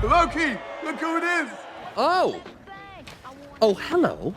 Loki, look who it is! Oh! Oh, hello.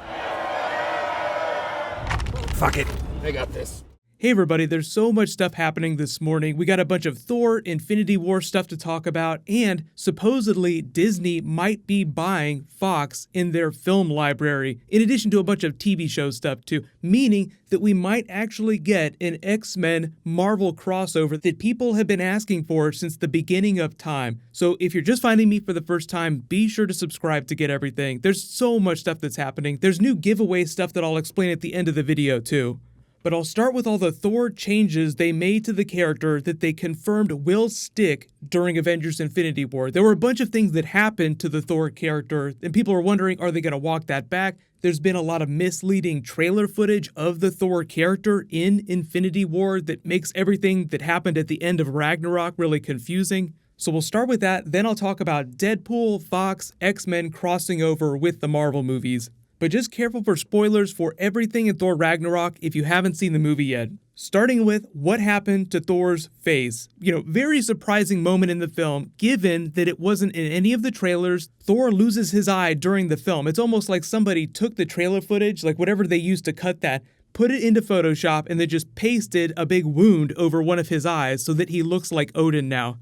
Fuck it, I got this. Hey everybody, there's so much stuff happening this morning. We got a bunch of Thor, Infinity War stuff to talk about, and supposedly Disney might be buying Fox in their film library, in addition to a bunch of TV show stuff too, meaning that we might actually get an X-Men Marvel crossover that people have been asking for since the beginning of time. So if you're just finding me for the first time, be sure to subscribe to get everything. There's so much stuff that's happening. There's new giveaway stuff that I'll explain at the end of the video too. But I'll start with all the Thor changes they made to the character that they confirmed will stick during Avengers Infinity War. There were a bunch of things that happened to the Thor character, and people are wondering, are they going to walk that back? There's been a lot of misleading trailer footage of the Thor character in Infinity War that makes everything that happened at the end of Ragnarok really confusing. So we'll start with that, then I'll talk about Deadpool, Fox, X-Men crossing over with the Marvel movies. But just careful for spoilers for everything in Thor Ragnarok if you haven't seen the movie yet. Starting with what happened to Thor's face. Very surprising moment in the film, given that it wasn't in any of the trailers. Thor loses his eye during the film. It's almost like somebody took the trailer footage, like whatever they used to cut that, put it into Photoshop, and then just pasted a big wound over one of his eyes so that he looks like Odin now.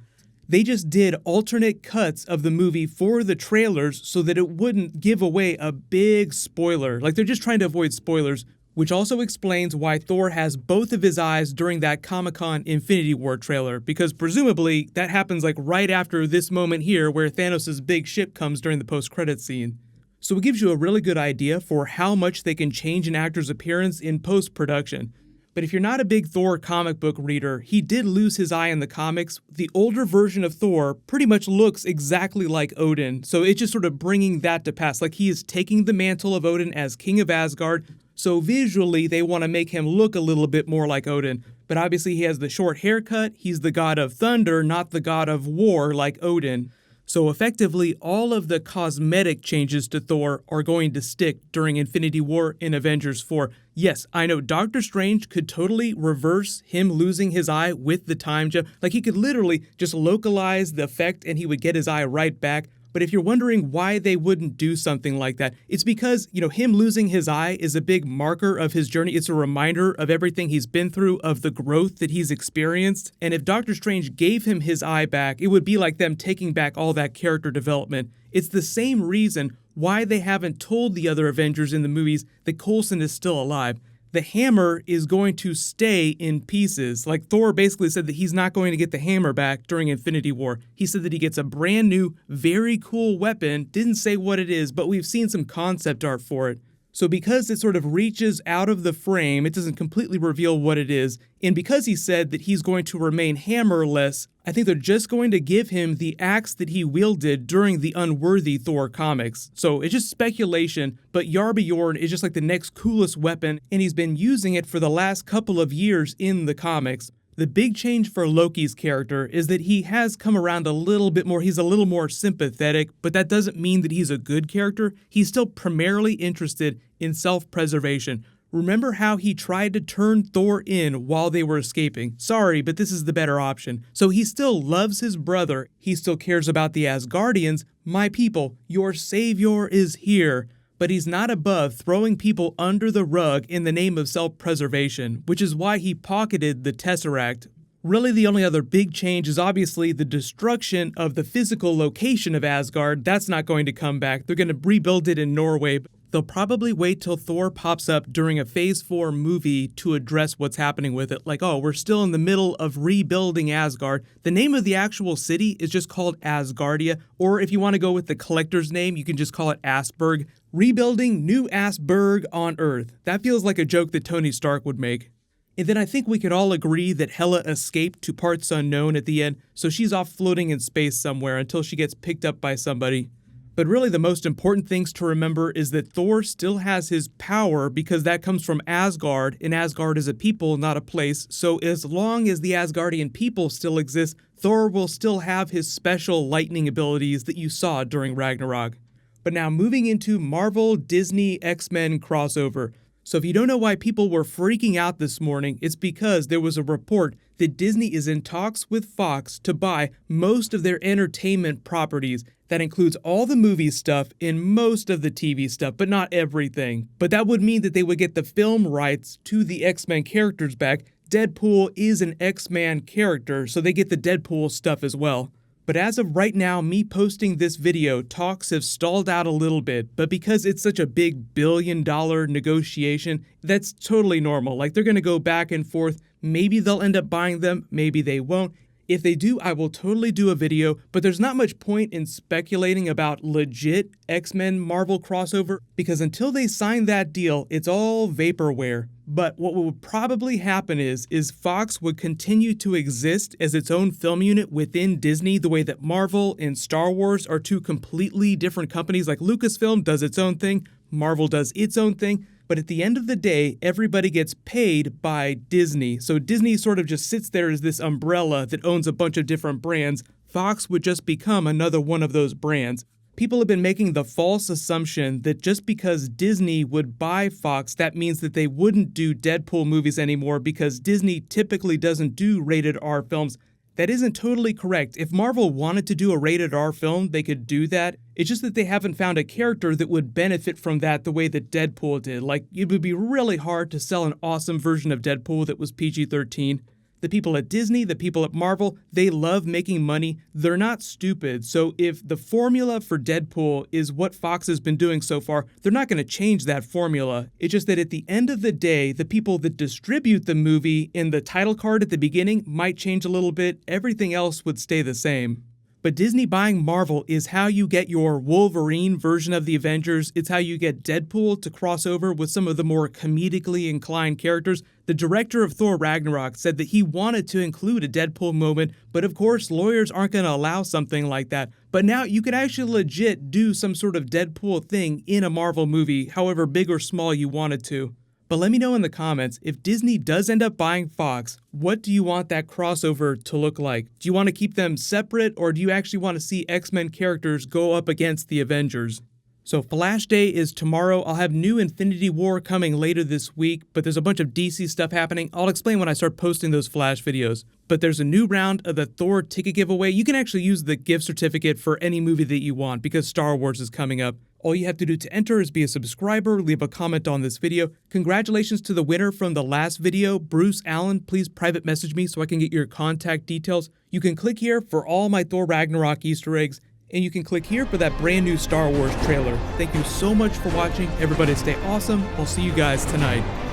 They just did alternate cuts of the movie for the trailers so that it wouldn't give away a big spoiler. Like, they're just trying to avoid spoilers, which also explains why Thor has both of his eyes during that Comic-Con Infinity War trailer, because presumably that happens like right after this moment here where Thanos' big ship comes during the post-credits scene. So it gives you a really good idea for how much they can change an actor's appearance in post-production. But if you're not a big Thor comic book reader, he did lose his eye in the comics. The older version of Thor pretty much looks exactly like Odin, so it's just sort of bringing that to pass. Like, he is taking the mantle of Odin as King of Asgard, so visually they want to make him look a little bit more like Odin. But obviously he has the short haircut, he's the god of thunder, not the god of war like Odin. So effectively, all of the cosmetic changes to Thor are going to stick during Infinity War in Avengers 4. Yes, I know Doctor Strange could totally reverse him losing his eye with the time jump. Like, he could literally just localize the effect and he would get his eye right back. But if you're wondering why they wouldn't do something like that, it's because, him losing his eye is a big marker of his journey. It's a reminder of everything he's been through, of the growth that he's experienced. And if Doctor Strange gave him his eye back, it would be like them taking back all that character development. It's the same reason why they haven't told the other Avengers in the movies that Coulson is still alive. The hammer is going to stay in pieces. Like, Thor basically said that he's not going to get the hammer back during Infinity War. He said that he gets a brand new, very cool weapon. Didn't say what it is, but we've seen some concept art for it. So because it sort of reaches out of the frame, it doesn't completely reveal what it is. And because he said that he's going to remain hammerless, I think they're just going to give him the axe that he wielded during the Unworthy Thor comics. So it's just speculation, but Jarbjorn is just like the next coolest weapon, and he's been using it for the last couple of years in the comics. The big change for Loki's character is that he has come around a little bit more. He's a little more sympathetic, but that doesn't mean that he's a good character. He's still primarily interested in self-preservation. Remember how he tried to turn Thor in while they were escaping? Sorry, but this is the better option. So he still loves his brother. He still cares about the Asgardians. My people, your savior is here. But he's not above throwing people under the rug in the name of self-preservation, which is why he pocketed the Tesseract. Really, the only other big change is obviously the destruction of the physical location of Asgard. That's not going to come back. They're going to rebuild it in Norway. They'll probably wait till Thor pops up during a Phase 4 movie to address what's happening with it. Like, oh, we're still in the middle of rebuilding Asgard. The name of the actual city is just called Asgardia, or if you want to go with the collector's name, you can just call it Asberg. Rebuilding New Asberg on Earth. That feels like a joke that Tony Stark would make. And then I think we could all agree that Hela escaped to parts unknown at the end, so she's off floating in space somewhere until she gets picked up by somebody. But really the most important things to remember is that Thor still has his power because that comes from Asgard, and Asgard is a people, not a place. So as long as the Asgardian people still exist, Thor will still have his special lightning abilities that you saw during Ragnarok. But now moving into Marvel, Disney, X-Men crossover. So if you don't know why people were freaking out this morning, it's because there was a report that Disney is in talks with Fox to buy most of their entertainment properties. That includes all the movie stuff and most of the TV stuff, but not everything. But that would mean that they would get the film rights to the X-Men characters back. Deadpool is an X-Men character, so they get the Deadpool stuff as well. But as of right now, me posting this video, talks have stalled out a little bit, but because it's such a big billion-dollar negotiation, that's totally normal. Like, they're gonna go back and forth. Maybe they'll end up buying them, maybe they won't. If they do, I will totally do a video, but there's not much point in speculating about legit X-Men Marvel crossover, because until they sign that deal, it's all vaporware. But what would probably happen is Fox would continue to exist as its own film unit within Disney, the way that Marvel and Star Wars are two completely different companies. Like Lucasfilm does its own thing, Marvel does its own thing. But at the end of the day, everybody gets paid by Disney. So Disney sort of just sits there as this umbrella that owns a bunch of different brands. Fox would just become another one of those brands. People have been making the false assumption that just because Disney would buy Fox, that means that they wouldn't do Deadpool movies anymore because Disney typically doesn't do rated R films. That isn't totally correct. If Marvel wanted to do a rated R film, they could do that. It's just that they haven't found a character that would benefit from that the way that Deadpool did. Like, it would be really hard to sell an awesome version of Deadpool that was PG-13. The people at Disney, the people at Marvel, they love making money. They're not stupid. So if the formula for Deadpool is what Fox has been doing so far, they're not going to change that formula. It's just that at the end of the day, the people that distribute the movie in the title card at the beginning might change a little bit. Everything else would stay the same. But Disney buying Marvel is how you get your Wolverine version of the Avengers. It's how you get Deadpool to cross over with some of the more comedically inclined characters. The director of Thor Ragnarok said that he wanted to include a Deadpool moment, but of course lawyers aren't going to allow something like that. But now you could actually legit do some sort of Deadpool thing in a Marvel movie, however big or small you wanted to. But let me know in the comments, if Disney does end up buying Fox, what do you want that crossover to look like? Do you want to keep them separate, or do you actually want to see X-Men characters go up against the Avengers? So Flash Day is tomorrow. I'll have new Infinity War coming later this week, but there's a bunch of DC stuff happening. I'll explain when I start posting those Flash videos. But there's a new round of the Thor ticket giveaway. You can actually use the gift certificate for any movie that you want because Star Wars is coming up. All you have to do to enter is be a subscriber, leave a comment on this video. Congratulations to the winner from the last video, Bruce Allen. Please private message me so I can get your contact details. You can click here for all my Thor Ragnarok Easter eggs, and you can click here for that brand new Star Wars trailer. Thank you so much for watching. Everybody stay awesome. I'll see you guys tonight.